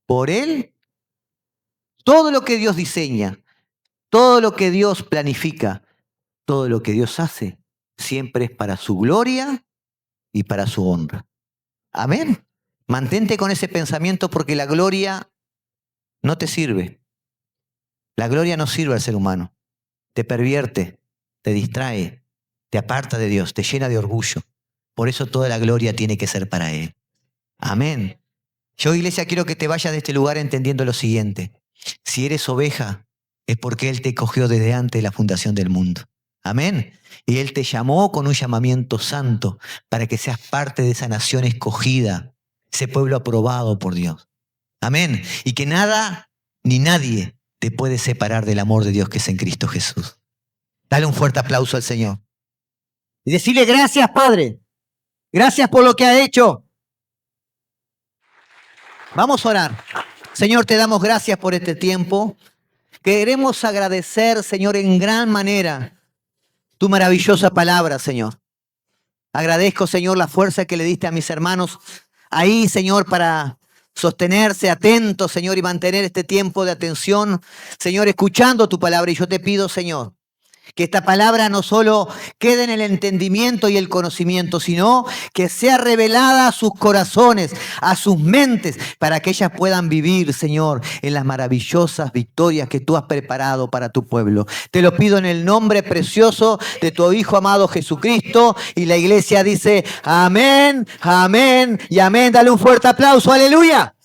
A: por Él. Todo lo que Dios diseña, todo lo que Dios planifica, todo lo que Dios hace, siempre es para su gloria y para su honra. Amén. Mantente con ese pensamiento porque la gloria no te sirve. La gloria no sirve al ser humano. Te pervierte, te distrae, te aparta de Dios, te llena de orgullo. Por eso toda la gloria tiene que ser para Él. Amén. Yo, iglesia, quiero que te vayas de este lugar entendiendo lo siguiente. Si eres oveja, es porque Él te cogió desde antes de la fundación del mundo. Amén. Y Él te llamó con un llamamiento santo para que seas parte de esa nación escogida, ese pueblo aprobado por Dios. Amén. Y que nada ni nadie te puede separar del amor de Dios que es en Cristo Jesús. Dale un fuerte aplauso al Señor. Y decirle gracias, Padre. Gracias por lo que ha hecho. Vamos a orar. Señor, te damos gracias por este tiempo. Queremos agradecer, Señor, en gran manera tu maravillosa palabra, Señor. Agradezco, Señor, la fuerza que le diste a mis hermanos ahí, Señor, para sostenerse atentos, Señor, y mantener este tiempo de atención, Señor, escuchando tu palabra. Y yo te pido, Señor, que esta palabra no solo quede en el entendimiento y el conocimiento, sino que sea revelada a sus corazones, a sus mentes, para que ellas puedan vivir, Señor, en las maravillosas victorias que tú has preparado para tu pueblo. Te lo pido en el nombre precioso de tu Hijo amado Jesucristo. Y la iglesia dice amén, amén y amén. Dale un fuerte aplauso, aleluya.